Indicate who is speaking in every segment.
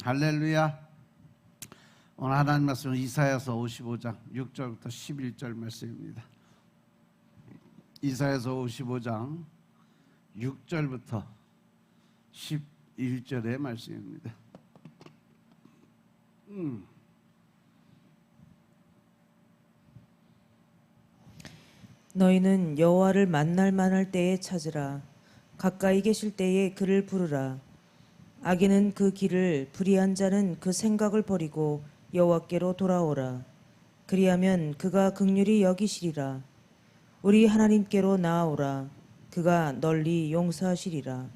Speaker 1: 할렐루야. 오늘 하나님 말씀은 이사야서 55장 6절부터 11절 말씀입니다. 이사야서 55장 6절부터 11절의 말씀입니다.
Speaker 2: 너희는 여호와를 만날 만할 때에 찾으라. 가까이 계실 때에 그를 부르라. 악인은 그 길을, 불의한 자는 그 생각을 버리고 여호와께로 돌아오라. 그리하면 그가 긍휼히 여기시리라. 우리 하나님께로 나아오라. 그가 널리 용서하시리라.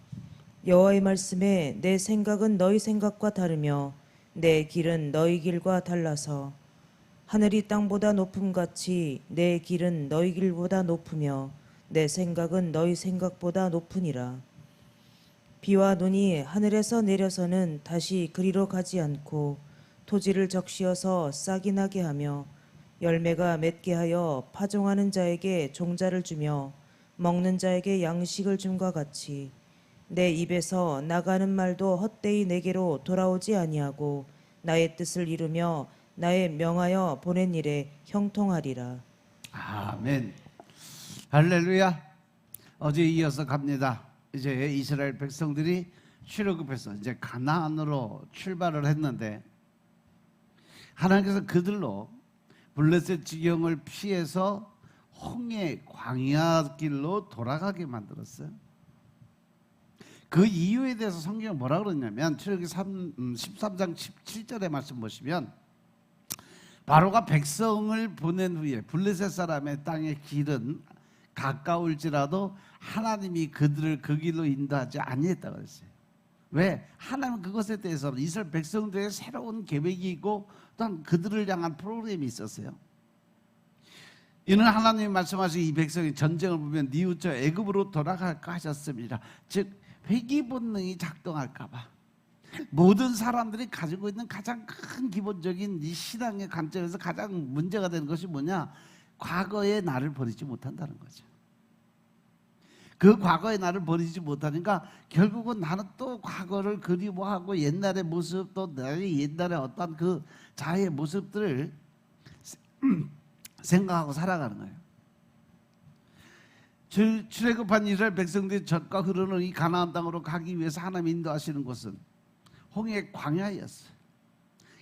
Speaker 2: 여호와의 말씀에 내 생각은 너희 생각과 다르며 내 길은 너희 길과 달라서 하늘이 땅보다 높음같이 내 길은 너희 길보다 높으며 내 생각은 너희 생각보다 높으니라. 비와 눈이 하늘에서 내려서는 다시 그리로 가지 않고 토지를 적시어서 싹이 나게 하며 열매가 맺게 하여 파종하는 자에게 종자를 주며 먹는 자에게 양식을 줌과 같이 내 입에서 나가는 말도 헛되이 내게로 돌아오지 아니하고 나의 뜻을 이루며 나의 명하여 보낸 일에 형통하리라.
Speaker 1: 아멘. 할렐루야. 어제 이어서 갑니다. 이제 이스라엘 백성들이 출애굽해서 이제 가나안으로 출발을 했는데 하나님께서 그들로 블레셋 지경을 피해서 홍해 광야 길로 돌아가게 만들었어요. 그 이유에 대해서 성경이 뭐라 그러냐면 출애굽기 13장 17절의 말씀 보시면 바로가 백성을 보낸 후에 블레셋 사람의 땅의 길은 가까울지라도 하나님이 그들을 그 길로 인도하지 아니했다고 그랬어요. 왜? 하나님은 그것에 대해서 이스라엘 백성들의 새로운 계획이 있고 또한 그들을 향한 프로그램이 있었어요. 이는 하나님이 말씀하신 이 백성이 전쟁을 보면 뉘우쳐 애굽으로 돌아갈까 하셨습니다. 즉 회귀 본능이 작동할까 봐 모든 사람들이 가지고 있는 가장 큰 기본적인 이 신앙의 관점에서 가장 문제가 되는 것이 뭐냐? 과거의 나를 버리지 못한다는 거죠. 그 과거의 나를 버리지 못하니까 결국은 나는 또 과거를 그리워하고 옛날의 모습 또 나의 옛날의 어떤 그 자아의 모습들을 생각하고 살아가는 거예요. 출애굽한 이스라엘 백성들이 젖과 흐르는 이 가나안 땅으로 가기 위해서 하나님이 인도하시는 곳은 홍해 광야였어요.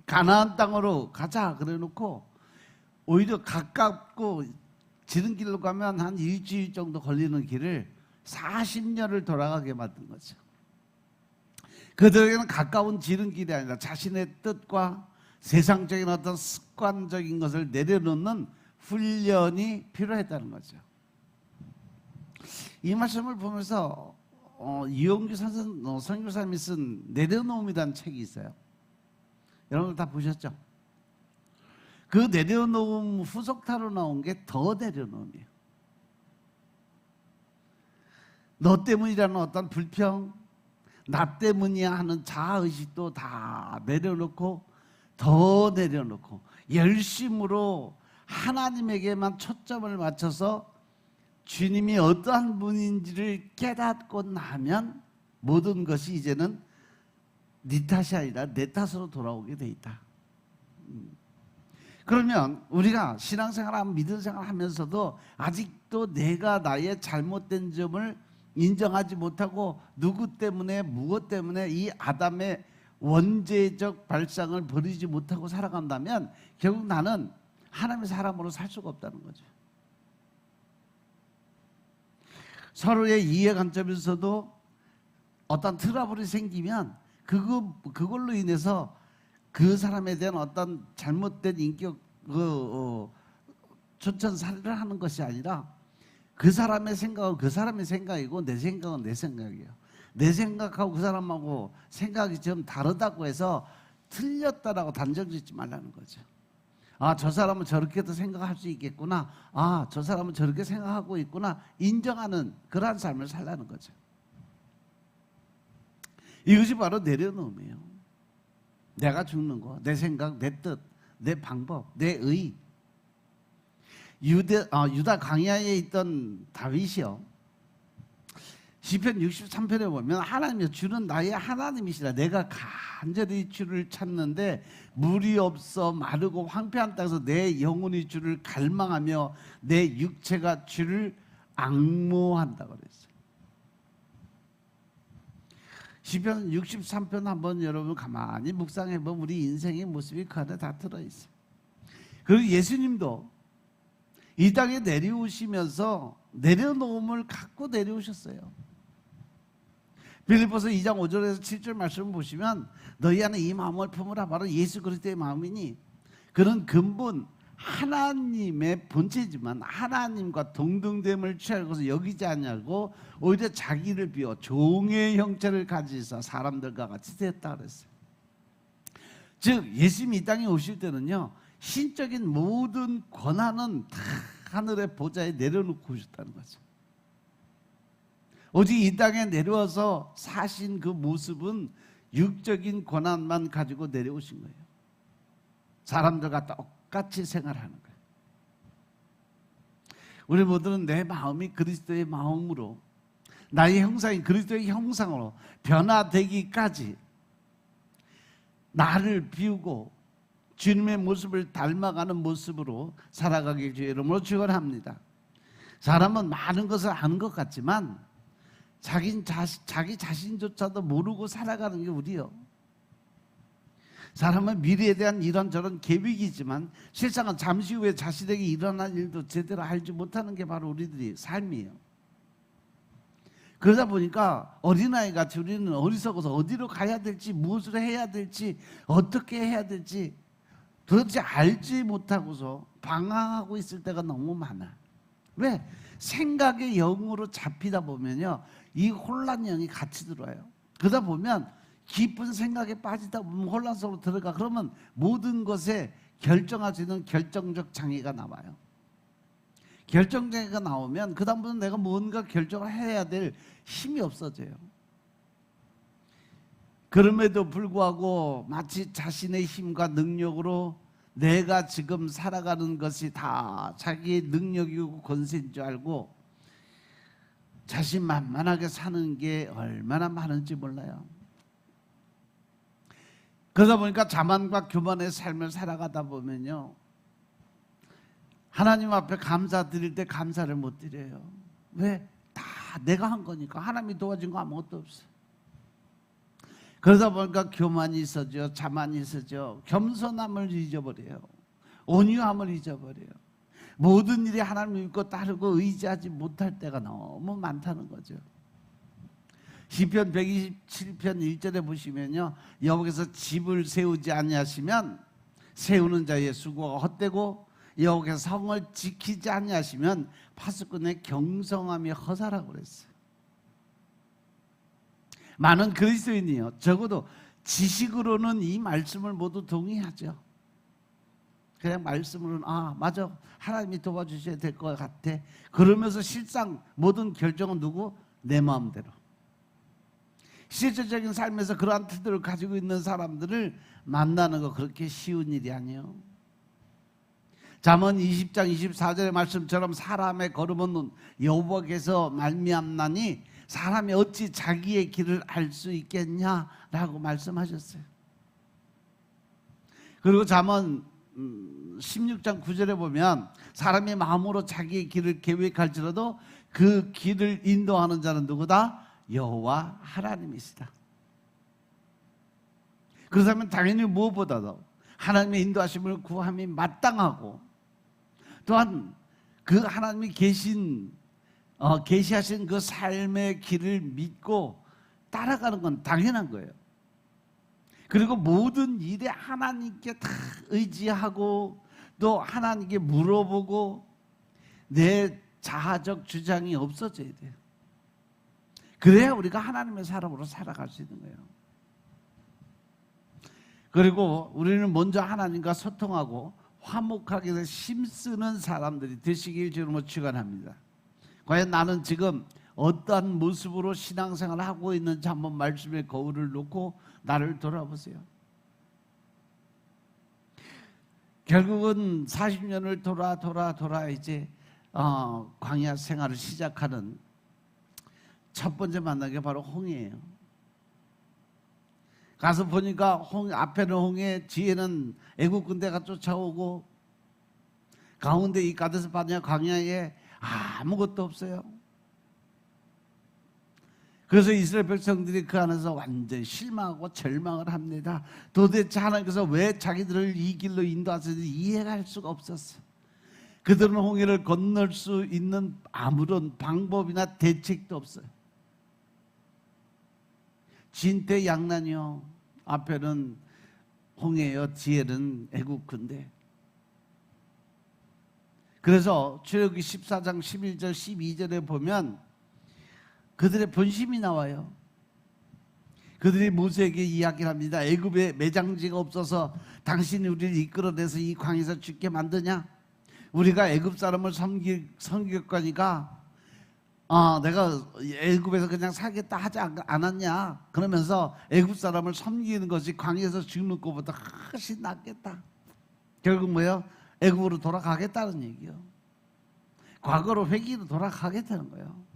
Speaker 1: 가나안 땅으로 가자 그래 놓고 오히려 가깝고 지름길로 가면 한 일주일 정도 걸리는 길을 40년을 돌아가게 만든 거죠. 그들에게는 가까운 지름길이 아니라 자신의 뜻과 세상적인 어떤 습관적인 것을 내려놓는 훈련이 필요했다는 거죠. 이 말씀을 보면서 이용규 선교사님이 쓴 내려놓음이라는 책이 있어요. 여러분 다 보셨죠? 그 내려놓음 후속타로 나온 게 더 내려놓음이에요. 너 때문이라는 어떤 불평, 나 때문이야 하는 자아의식도 다 내려놓고 더 내려놓고 열심으로 하나님에게만 초점을 맞춰서 주님이 어떠한 분인지를 깨닫고 나면 모든 것이 이제는 네 탓이 아니라 내 탓으로 돌아오게 돼 있다. 그러면 우리가 신앙생활하고 믿음생활 하면서도 아직도 내가 나의 잘못된 점을 인정하지 못하고 누구 때문에 무엇 때문에 이 아담의 원죄적 발상을 버리지 못하고 살아간다면 결국 나는 하나님의 사람으로 살 수가 없다는 거죠. 서로의 이해 관점에서도 어떤 트러블이 생기면 그걸로 인해서 그 사람에 대한 어떤 잘못된 인격 촌천살이를 하는 것이 아니라 그 사람의 생각은 그 사람의 생각이고 내 생각은 내 생각이에요. 내 생각하고 그 사람하고 생각이 좀 다르다고 해서 틀렸다라고 단정 짓지 말라는 거죠. 아, 저 사람은 저렇게도 생각할 수 있겠구나. 아, 저 사람은 저렇게 생각하고 있구나. 인정하는 그러한 삶을 살라는 거죠. 이것이 바로 내려놓음이에요. 내가 죽는 거, 내 생각, 내 뜻, 내 방법, 내 의. 유다 광야에 있던 다윗이요, 시편 63편에 보면 하나님이 주는 나의 하나님이시라. 내가 간절히 주를 찾는데 물이 없어 마르고 황폐한 땅에서 내 영혼이 주를 갈망하며 내 육체가 주를 앙모한다 그랬어요. 시편 63편 한번 여러분 가만히 묵상해 보면 우리 인생의 모습이 그 안에 다 들어있어요. 그리고 예수님도 이 땅에 내려오시면서 내려놓음을 갖고 내려오셨어요. 빌립보서 2장 5절에서 7절 말씀을 보시면 너희 안에 이 마음을 품으라. 바로 예수 그리스도의 마음이니 그는 근본 하나님의 본체지만 하나님과 동등됨을 취할 것을 여기지 아니하고 오히려 자기를 비워 종의 형체를 가지사 사람들과 같이 되었다 그랬어요. 즉 예수님이 이 땅에 오실 때는요, 신적인 모든 권한은 다 하늘의 보좌에 내려놓고 오셨다는 거죠. 오직 이 땅에 내려와서 사신 그 모습은 육적인 권한만 가지고 내려오신 거예요. 사람들과 똑같이 생활하는 거예요. 우리 모두는 내 마음이 그리스도의 마음으로, 나의 형상이 그리스도의 형상으로 변화되기까지 나를 비우고 주님의 모습을 닮아가는 모습으로 살아가길 주의 이름으로 축원합니다. 사람은 많은 것을 아는 것 같지만 자기 자신조차도 모르고 살아가는 게 우리요. 사람은 미래에 대한 이런저런 계획이지만 실상은 잠시 후에 자신에게 일어날 일도 제대로 알지 못하는 게 바로 우리들의 삶이에요. 그러다 보니까 어린아이같이 우리는 어리석어서 어디로 가야 될지, 무엇을 해야 될지, 어떻게 해야 될지 도대체 알지 못하고서 방황하고 있을 때가 너무 많아. 왜? 생각의 영으로 잡히다 보면요, 이 혼란형이 같이 들어와요. 그러다 보면 깊은 생각에 빠지다 보면 혼란 속으로 들어가. 그러면 모든 것에 결정할 수 있는 결정적 장애가 나와요. 결정장애가 나오면 그 다음부터는 내가 뭔가 결정을 해야 될 힘이 없어져요. 그럼에도 불구하고 마치 자신의 힘과 능력으로 내가 지금 살아가는 것이 다 자기의 능력이고 권세인 줄 알고 자신만만하게 사는 게 얼마나 많은지 몰라요. 그러다 보니까 자만과 교만의 삶을 살아가다 보면요, 하나님 앞에 감사드릴 때 감사를 못 드려요. 왜? 다 내가 한 거니까. 하나님이 도와준 거 아무것도 없어요. 그러다 보니까 교만이 있어져, 자만이 있어져, 겸손함을 잊어버려요. 온유함을 잊어버려요. 모든 일에 하나님을 믿고 따르고 의지하지 못할 때가 너무 많다는 거죠. 시편 127편 1절에 보시면요, 여호와께서 집을 세우지 아니하시면 세우는 자의 수고가 헛되고 여호와께서 성을 지키지 아니하시면 파수꾼의 경성함이 허사라고 그랬어요. 많은 그리스도인이요, 적어도 지식으로는 이 말씀을 모두 동의하죠. 그냥 말씀으로는 맞아, 하나님이 도와주셔야 될 것 같아. 그러면서 실상 모든 결정은 누구? 내 마음대로. 실질적인 삶에서 그러한 태도를 가지고 있는 사람들을 만나는 거 그렇게 쉬운 일이 아니에요. 잠언 20장 24절의 말씀처럼 사람의 걸음은 여호와께서 말미암나니 사람이 어찌 자기의 길을 알 수 있겠냐라고 말씀하셨어요. 그리고 잠언 16장 9절에 보면 사람이 마음으로 자기의 길을 계획할지라도 그 길을 인도하는 자는 누구다? 여호와 하나님이시다. 그렇다면 당연히 무엇보다도 하나님의 인도하심을 구함이 마땅하고, 또한 그 하나님이 계시하신 그 삶의 길을 믿고 따라가는 건 당연한 거예요. 그리고 모든 일에 하나님께 다 의지하고 또 하나님께 물어보고 내 자아적 주장이 없어져야 돼요. 그래야 우리가 하나님의 사람으로 살아갈 수 있는 거예요. 그리고 우리는 먼저 하나님과 소통하고 화목하게 해서 힘쓰는 사람들이 되시길 주님으로 축원합니다. 과연 나는 지금 어떠한 모습으로 신앙생활을 하고 있는지 한번 말씀의 거울을 놓고 나를 돌아보세요. 결국은 40년을 돌아 이제 광야 생활을 시작하는 첫 번째 만난 게 바로 홍해예요. 가서 보니까 앞에는 홍해, 뒤에는 애국 군대가 쫓아오고 가운데 이 가데스 바네아 광야에 아무것도 없어요. 그래서 이스라엘 백성들이 그 안에서 완전히 실망하고 절망을 합니다. 도대체 하나님께서 왜 자기들을 이 길로 인도하시는지 이해가 할 수가 없었어요. 그들은 홍해를 건널 수 있는 아무런 방법이나 대책도 없어요. 진퇴양난이요. 앞에는 홍해요, 뒤에는 애국 군대. 그래서 출애굽기 14장 11절 12절에 보면 그들의 본심이 나와요. 그들이 모세에게 이야기를 합니다. 애굽에 매장지가 없어서 당신이 우리를 이끌어내서 이 광야에서 죽게 만드냐? 우리가 애굽 사람을 섬기겠거니까 내가 애굽에서 그냥 살겠다 하지 않았냐? 그러면서 애굽 사람을 섬기는 것이 광야에서 죽는 것보다 훨씬 낫겠다. 결국 뭐예요? 애굽으로 돌아가겠다는 얘기요. 과거로 회귀로 돌아가겠다는 거예요.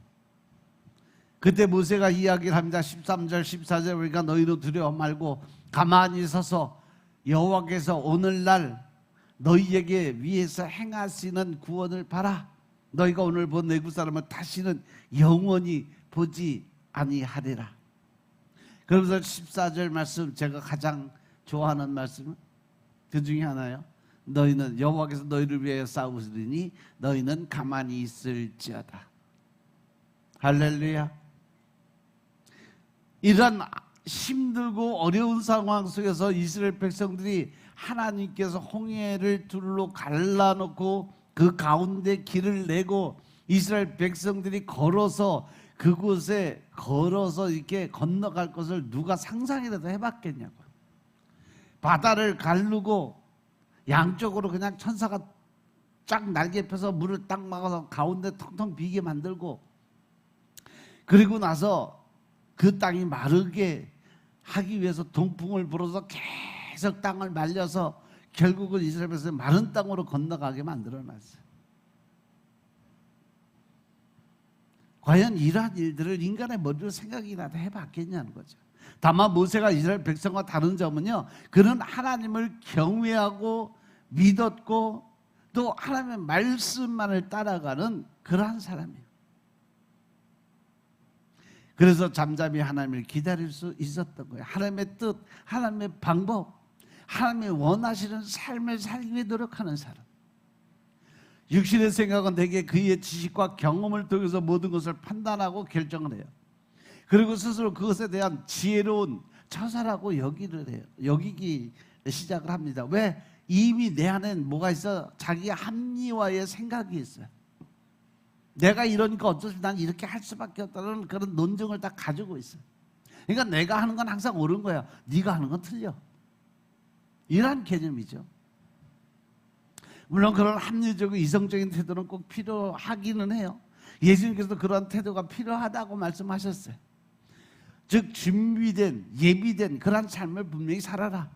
Speaker 1: 그때 모세가 이야기를 합니다. 13절 14절 우리가 너희도 두려워 말고 가만히 서서 여호와께서 오늘날 너희에게 위해서 행하시는 구원을 봐라. 너희가 오늘 본 애굽 사람은 다시는 영원히 보지 아니하리라. 그러면서 14절 말씀, 제가 가장 좋아하는 말씀 그 중에 하나요. 너희는 여호와께서 너희를 위하여 싸우시리니 너희는 가만히 있을지어다. 할렐루야. 이런 힘들고 어려운 상황 속에서 이스라엘 백성들이 하나님께서 홍해를 둘로 갈라놓고 그 가운데 길을 내고 이스라엘 백성들이 걸어서 그곳에 걸어서 이렇게 건너갈 것을 누가 상상이라도 해봤겠냐고. 바다를 가르고 양쪽으로 그냥 천사가 쫙 날개 펴서 물을 딱 막아서 가운데 텅텅 비게 만들고, 그리고 나서 그 땅이 마르게 하기 위해서 동풍을 불어서 계속 땅을 말려서 결국은 이스라엘 백성이 마른 땅으로 건너가게 만들어놨어요. 과연 이러한 일들을 인간의 머리로 생각이라도 해봤겠냐는 거죠. 다만 모세가 이스라엘 백성과 다른 점은요, 그는 하나님을 경외하고 믿었고 또 하나님의 말씀만을 따라가는 그러한 사람이에요. 그래서 잠잠히 하나님을 기다릴 수 있었던 거예요. 하나님의 뜻, 하나님의 방법, 하나님이 원하시는 삶을 살기 위해 노력하는 사람. 육신의 생각은 대개 그의 지식과 경험을 통해서 모든 것을 판단하고 결정을 해요. 그리고 스스로 그것에 대한 지혜로운 처사라고 여기기 시작을 합니다. 왜? 이미 내 안엔 뭐가 있어? 자기 합리화의 생각이 있어요. 내가 이러니까 어쩔 수 난 이렇게 할 수밖에 없다는 그런 논증을 다 가지고 있어요. 그러니까 내가 하는 건 항상 옳은 거야. 네가 하는 건 틀려. 이런 개념이죠. 물론 그런 합리적이고 이성적인 태도는 꼭 필요하기는 해요. 예수님께서도 그런 태도가 필요하다고 말씀하셨어요. 즉 준비된, 예비된 그런 삶을 분명히 살아라.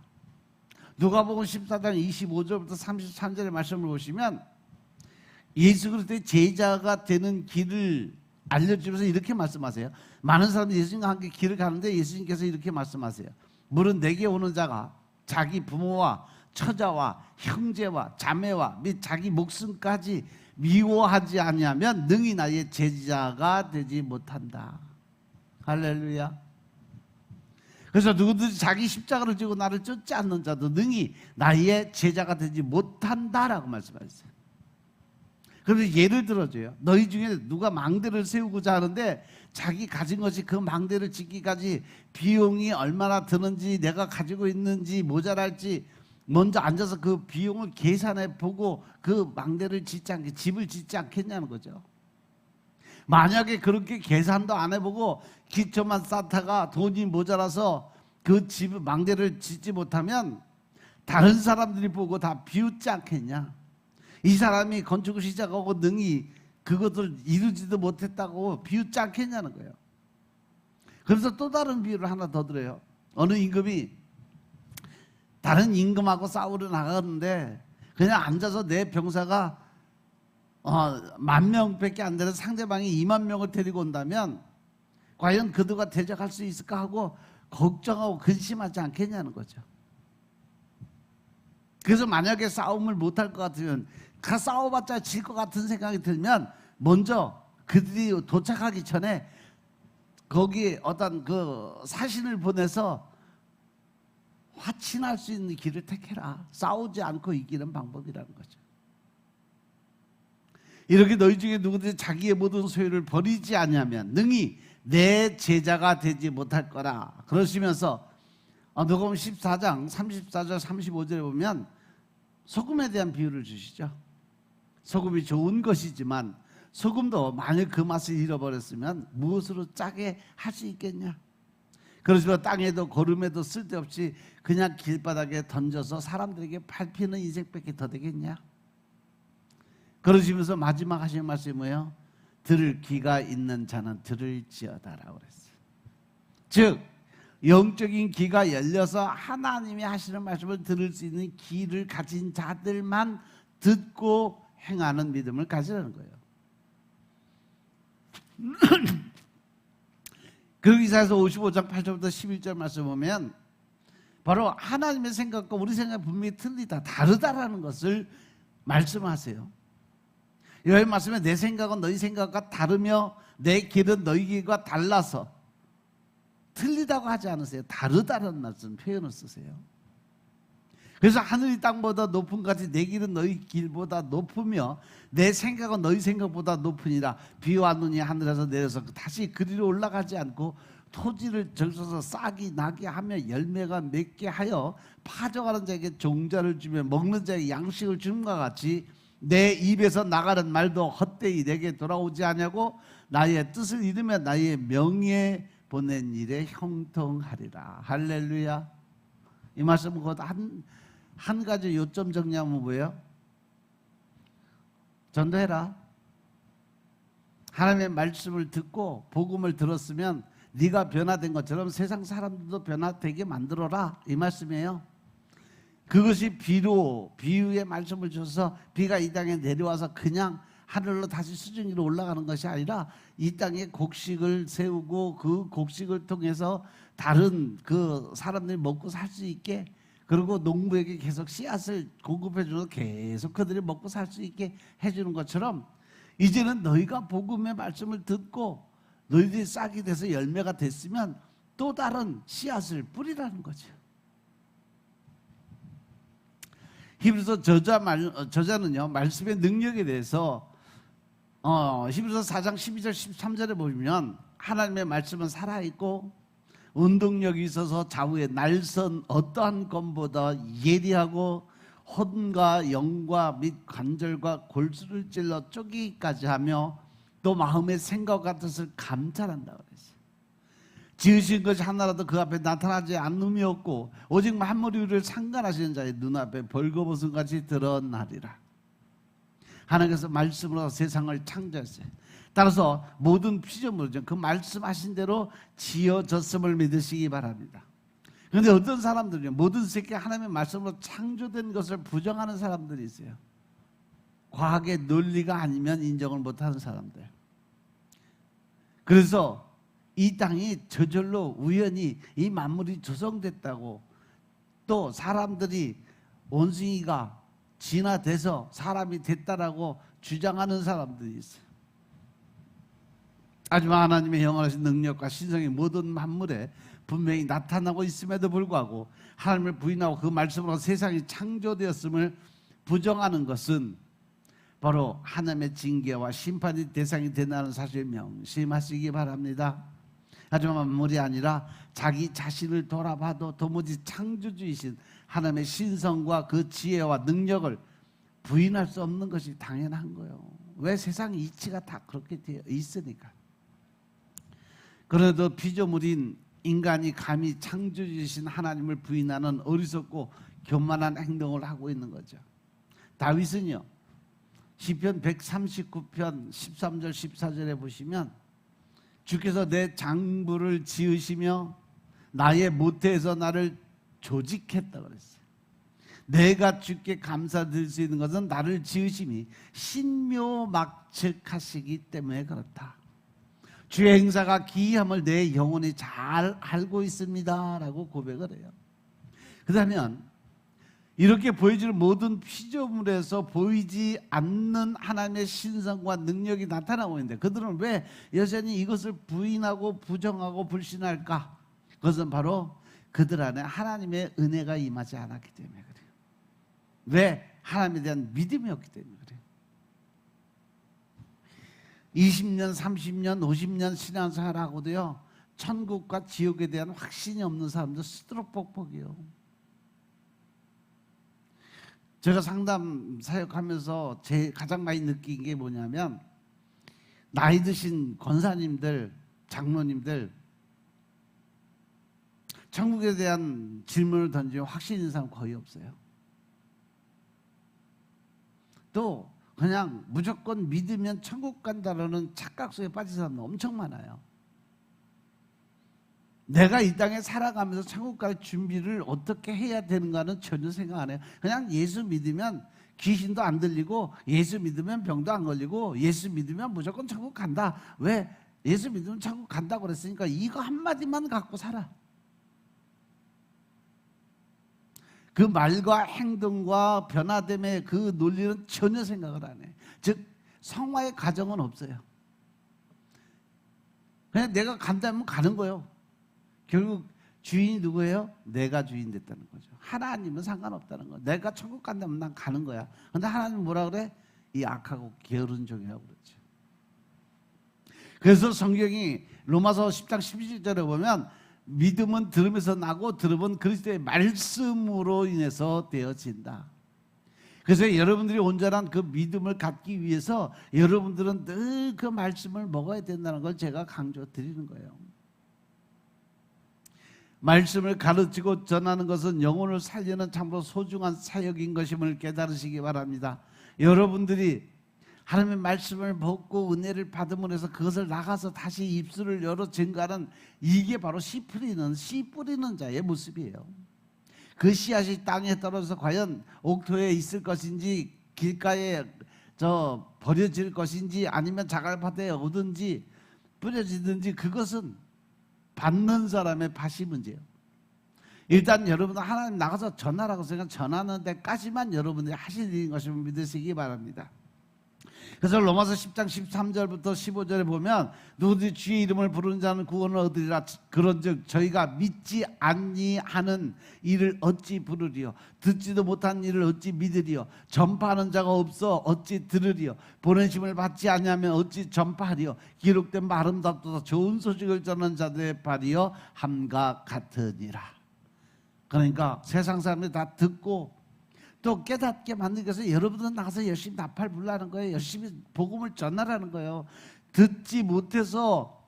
Speaker 1: 누가복음 14장 25절부터 33절의 말씀을 보시면 예수 그리스도의 제자가 되는 길을 알려주면서 이렇게 말씀하세요. 많은 사람들이 예수님과 함께 길을 가는데 예수님께서 이렇게 말씀하세요. 물은 내게 오는 자가 자기 부모와 처자와 형제와 자매와 및 자기 목숨까지 미워하지 아니하면 능히 나의 제자가 되지 못한다. 할렐루야. 그래서 누구든지 자기 십자가를 지고 나를 쫓지 않는 자도 능히 나의 제자가 되지 못한다라고 말씀하셨어요. 그런데 예를 들어줘요. 너희 중에 누가 망대를 세우고자 하는데 자기 가진 것이 그 망대를 짓기까지 비용이 얼마나 드는지, 내가 가지고 있는지 모자랄지 먼저 앉아서 그 비용을 계산해 보고 그 망대를 짓지 않게, 집을 짓지 않겠냐는 거죠. 만약에 그렇게 계산도 안 해보고 기초만 쌓다가 돈이 모자라서 그 집 망대를 짓지 못하면 다른 사람들이 보고 다 비웃지 않겠냐. 이 사람이 건축을 시작하고 능히 그것을 이루지도 못했다고 비웃지 않겠냐는 거예요. 그래서 또 다른 비유를 하나 더 드려요. 어느 임금이 다른 임금하고 싸우러 나가는데 그냥 앉아서 내 병사가 10,000명밖에 안 되는 상대방이 20,000명을 데리고 온다면 과연 그들과 대적할 수 있을까 하고 걱정하고 근심하지 않겠냐는 거죠. 그래서 만약에 싸움을 못할 것 같으면, 싸워봤자 질 것 같은 생각이 들면 먼저 그들이 도착하기 전에 거기에 어떤 그 사신을 보내서 화친할 수 있는 길을 택해라. 싸우지 않고 이기는 방법이라는 거죠. 이렇게 너희 중에 누구든지 자기의 모든 소유를 버리지 않으면 능히 내 제자가 되지 못할 거라. 그러시면서 누가복음 14장 34절 35절에 보면 소금에 대한 비유를 주시죠. 소금이 좋은 것이지만 소금도 만약 그 맛을 잃어버렸으면 무엇으로 짜게 할 수 있겠냐. 그러시면 땅에도 거름에도 쓸데없이 그냥 길바닥에 던져서 사람들에게 밟히는 인생밖에 더 되겠냐. 그러시면서 마지막 하신 말씀이 뭐예요? 들을 귀가 있는 자는 들을지어다라고 그랬어요. 즉 영적인 귀가 열려서 하나님이 하시는 말씀을 들을 수 있는 귀를 가진 자들만 듣고 행하는 믿음을 가지라는 거예요. 그 이사야서 55장 8절부터 11절 말씀 보면 바로 하나님의 생각과 우리 생각이 분명히 틀리다, 다르다라는 것을 말씀하세요. 여기 말씀에 내 생각은 너희 생각과 다르며 내 길은 너희 길과 달라서, 틀리다고 하지 않으세요. 다르다는 말씀 표현을 쓰세요. 그래서 하늘이 땅보다 높은 같이 내 길은 너희 길보다 높으며 내 생각은 너희 생각보다 높으니라. 비와 눈이 하늘에서 내려서 다시 그리로 올라가지 않고 토지를 적셔서 싹이 나게 하며 열매가 맺게 하여 파져가는 자에게 종자를 주며 먹는 자에게 양식을 주는과 같이 내 입에서 나가는 말도 헛되이 내게 돌아오지 않냐고 나의 뜻을 이루며 나의 명예 보낸 일에 형통하리라. 할렐루야. 이 말씀은 곧 한 가지 요점 정리하면 뭐예요? 전도해라. 하나님의 말씀을 듣고 복음을 들었으면 네가 변화된 것처럼 세상 사람들도 변화되게 만들어라, 이 말씀이에요. 그것이 비유의 말씀을 줘서 비가 이 땅에 내려와서 그냥 하늘로 다시 수증 위로 올라가는 것이 아니라 이 땅에 곡식을 세우고 그 곡식을 통해서 다른 그 사람들이 먹고 살 수 있게, 그리고 농부에게 계속 씨앗을 공급해 주면서 계속 그들이 먹고 살 수 있게 해주는 것처럼 이제는 너희가 복음의 말씀을 듣고 너희들이 싹이 돼서 열매가 됐으면 또 다른 씨앗을 뿌리라는 거죠. 히브리서 저자는요 말씀의 능력에 대해서 히브리서 4장 12절 13절에 보면 하나님의 말씀은 살아있고 운동력이 있어서 좌우의 날선 어떠한 검보다 예리하고 혼과 영과 및 관절과 골수를 찔러 쪼개기까지 하며 또 마음의 생각과 뜻을 감찰한다고 그랬어요. 지으신 것이 하나라도 그 앞에 나타나지 않음이 없고 오직 만물 위를 상관하시는 자의 눈앞에 벌거벗은 같이 드러나리라. 하나님께서 말씀으로 세상을 창조했어요. 따라서 모든 피조물은 그 말씀하신 대로 지어졌음을 믿으시기 바랍니다. 그런데 어떤 사람들은요, 모든 세계 하나님의 말씀으로 창조된 것을 부정하는 사람들이 있어요. 과학의 논리가 아니면 인정을 못하는 사람들. 그래서 이 땅이 저절로 우연히 이 만물이 조성됐다고, 또 사람들이 원숭이가 진화돼서 사람이 됐다라고 주장하는 사람들이 있어요. 하지만 하나님의 영원하신 능력과 신성이 모든 만물에 분명히 나타나고 있음에도 불구하고 하나님을 부인하고 그 말씀으로 세상이 창조되었음을 부정하는 것은 바로 하나님의 징계와 심판의 대상이 된다는 사실을 명심하시기 바랍니다. 하지만 만물이 아니라 자기 자신을 돌아봐도 도무지 창조주이신 하나님의 신성과 그 지혜와 능력을 부인할 수 없는 것이 당연한 거예요. 왜? 세상 이치가 다 그렇게 되어 있으니까. 그래도 피조물인 인간이 감히 창조주이신 하나님을 부인하는 어리석고 교만한 행동을 하고 있는 거죠. 다윗은요, 시편 139편 13절 14절에 보시면 주께서 내 장부를 지으시며 나의 모태에서 나를 조직했다 그랬어요. 내가 주께 감사드릴 수 있는 것은 나를 지으심이 신묘막측하시기 때문에 그렇다. 주의 행사가 기이함을 내 영혼이 잘 알고 있습니다 라고 고백을 해요. 그러면 이렇게 보여지는 모든 피조물에서 보이지 않는 하나님의 신성과 능력이 나타나고 있는데 그들은 왜 여전히 이것을 부인하고 부정하고 불신할까? 그것은 바로 그들 안에 하나님의 은혜가 임하지 않았기 때문에 그래요. 왜? 하나님에 대한 믿음이 없기 때문에 그래요. 20년, 30년, 50년 신앙생활 하고도요, 천국과 지옥에 대한 확신이 없는 사람들 수두룩뻑뻑이요. 제가 상담 사역하면서 가장 많이 느낀 게 뭐냐면, 나이 드신 권사님들, 장로님들, 천국에 대한 질문을 던지면 확신 있는 사람 거의 없어요. 또 그냥 무조건 믿으면 천국 간다라는 착각 속에 빠진 사람도 엄청 많아요. 내가 이 땅에 살아가면서 천국 갈 준비를 어떻게 해야 되는가는 전혀 생각 안 해요. 그냥 예수 믿으면 귀신도 안 들리고, 예수 믿으면 병도 안 걸리고, 예수 믿으면 무조건 천국 간다. 왜? 예수 믿으면 천국 간다고 그랬으니까 이거 한마디만 갖고 살아. 그 말과 행동과 변화됨의 그 논리는 전혀 생각을 안 해. 즉 성화의 가정은 없어요. 그냥 내가 간다면 가는 거예요. 결국 주인이 누구예요? 내가 주인 됐다는 거죠. 하나님은 상관없다는 거예요. 내가 천국 간다면 난 가는 거야. 근데 하나님은 뭐라 그래? 이 악하고 게으른 종이라고 그러죠. 그래서 성경이 로마서 10장 11절에 보면 믿음은 들음에서 나고 들음은 그리스도의 말씀으로 인해서 되어진다. 그래서 여러분들이 온전한 그 믿음을 갖기 위해서 여러분들은 늘 그 말씀을 먹어야 된다는 걸 제가 강조드리는 거예요. 말씀을 가르치고 전하는 것은 영혼을 살리는 참으로 소중한 사역인 것임을 깨달으시기 바랍니다. 여러분들이 하나님의 말씀을 먹고 은혜를 받음으로 해서 그것을 나가서 다시 입술을 열어 증거하는, 이게 바로 씨 뿌리는 자의 모습이에요. 그 씨앗이 땅에 떨어져서 과연 옥토에 있을 것인지, 길가에 버려질 것인지, 아니면 자갈밭에 오든지 뿌려지든지, 그것은 받는 사람의 밭이 문제예요. 일단 여러분은 하나님 나가서 전하라고 생각, 전하는 데까지만 여러분들이 하실 일인 것을 믿으시기 바랍니다. 그래서 로마서 10장 13절부터 15절에 보면 누구든지 주의 이름을 부르는 자는 구원을 얻으리라. 그런즉 저희가 믿지 아니하는 일을 어찌 부르리요? 듣지도 못한 일을 어찌 믿으리요? 전파하는 자가 없어 어찌 들으리요? 보내심을 받지 아니하면 어찌 전파하리요? 기록된 바 아름답도다 좋은 소식을 전하는 자들의 발이요 함과 같으니라. 그러니까 세상 사람들이 다 듣고 또 깨닫게 만들기 위해서 여러분들은 나가서 열심히 나팔 불라는 거예요. 열심히 복음을 전하라는 거예요. 듣지 못해서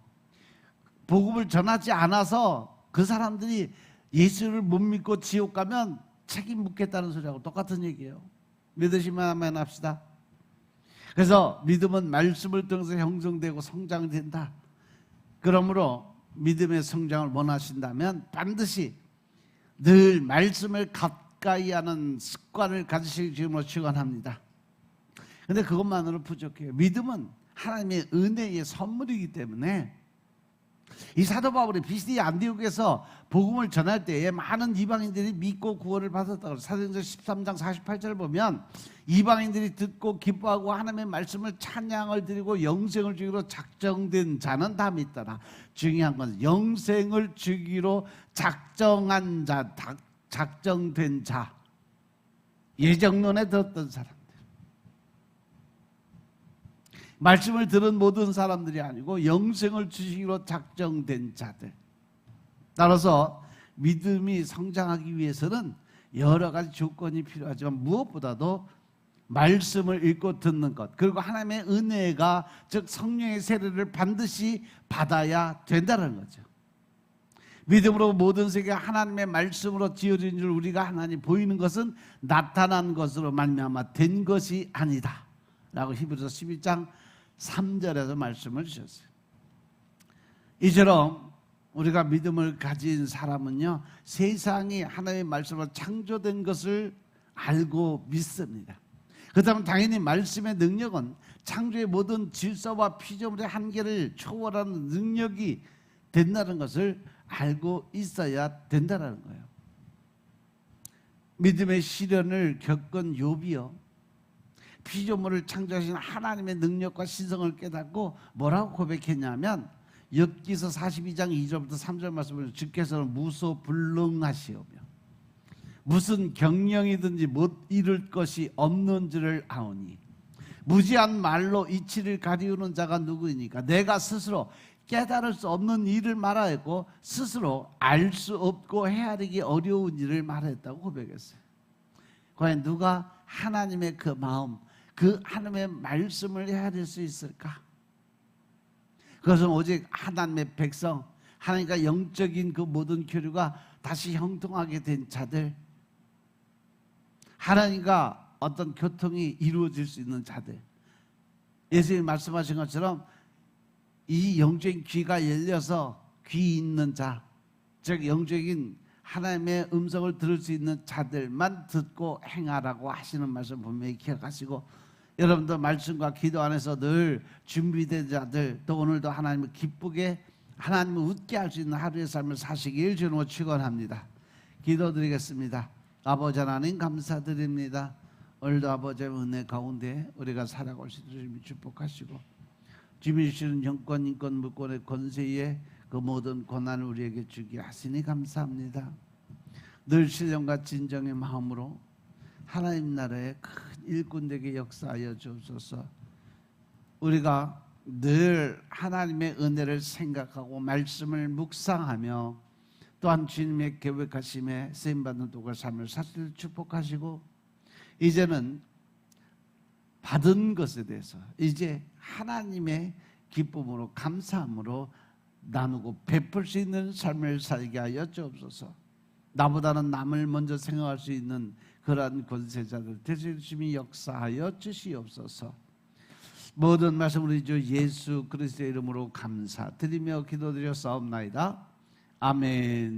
Speaker 1: 복음을 전하지 않아서 그 사람들이 예수를 못 믿고 지옥 가면 책임 묻겠다는 소리하고 똑같은 얘기예요. 믿으시면 아멘 합시다. 그래서 믿음은 말씀을 통해서 형성되고 성장된다. 그러므로 믿음의 성장을 원하신다면 반드시 늘 말씀을 가까이 하는 습관을 가지시기 주님으로 축원합니다. 그런데 그것만으로 부족해요. 믿음은 하나님의 은혜의 선물이기 때문에 이 사도 바울이 비시디 안디옥에서 복음을 전할 때에 많은 이방인들이 믿고 구원을 받았다고. 사도행전 13장 48절을 보면 이방인들이 듣고 기뻐하고 하나님의 말씀을 찬양을 드리고 영생을 주기로 작정된 자는 다 믿더라. 중요한 건 영생을 주기로 작정한 자, 작정된 자, 예정론에 들었던 사람들, 말씀을 들은 모든 사람들이 아니고 영생을 주시기로 작정된 자들. 따라서 믿음이 성장하기 위해서는 여러 가지 조건이 필요하지만 무엇보다도 말씀을 읽고 듣는 것, 그리고 하나님의 은혜가, 즉 성령의 세례를 반드시 받아야 된다는 거죠. 믿음으로 모든 세계가 하나님의 말씀으로 지어진 줄 우리가 하나님 보이는 것은 나타난 것으로 말미암아 된 것이 아니다 라고 히브리서 12장 3절에서 말씀을 주셨어요. 이처럼 우리가 믿음을 가진 사람은요, 세상이 하나님의 말씀으로 창조된 것을 알고 믿습니다. 그렇다면 당연히 말씀의 능력은 창조의 모든 질서와 피조물의 한계를 초월하는 능력이 된다는 것을 알고 있어야 된다는 거예요. 믿음의 시련을 겪은 욥이요, 피조물을 창조하신 하나님의 능력과 신성을 깨닫고 뭐라고 고백했냐면, 욥기서 42장 2절부터 3절 말씀을 주께서는 무소불능하시오며 무슨 경영이든지 못 이룰 것이 없는 줄을 아오니 무지한 말로 이치를 가리우는 자가 누구이니까 내가 스스로 깨달을 수 없는 일을 말하였고 스스로 알 수 없고 헤아리기 어려운 일을 말했다고 고백했어요. 과연 누가 하나님의 그 마음, 그 하나님의 말씀을 헤아릴 수 있을까? 그것은 오직 하나님의 백성, 하나님과 영적인 그 모든 교류가 다시 형통하게 된 자들, 하나님과 어떤 교통이 이루어질 수 있는 자들, 예수님이 말씀하신 것처럼 이 영적인 귀가 열려서 귀 있는 자, 즉 영적인 하나님의 음성을 들을 수 있는 자들만 듣고 행하라고 하시는 말씀 분명히 기억하시고, 여러분도 말씀과 기도 안에서 늘 준비된 자들, 또 오늘도 하나님을 기쁘게, 하나님을 웃게 할 수 있는 하루의 삶을 사시길 주님으로 축원합니다. 기도드리겠습니다. 아버지 하나님 감사드립니다. 오늘도 아버지의 은혜 가운데 우리가 살아갈 수 있도록 주님이 축복하시고, 주님이 주시는 정권, 인권, 물권의 권세에 그 모든 권한을 우리에게 주게 하시니 감사합니다. 늘 신령과 진정의 마음으로 하나님 나라의 큰 일꾼되게 역사하여 주옵소서. 우리가 늘 하나님의 은혜를 생각하고 말씀을 묵상하며 또한 주님의 계획하심에 쓰임받는 도가 삶을 사실 축복하시고, 이제는 받은 것에 대해서 이제 하나님의 기쁨으로 감사함으로 나누고 베풀 수 있는 삶을 살게 하여 주옵소서. 나보다는 남을 먼저 생각할 수 있는 그러한 권세자들 대주님이 역사하여 주시옵소서. 모든 말씀 우리 주 예수 그리스도의 이름으로 감사드리며 기도드려 싸움나이다. 아멘.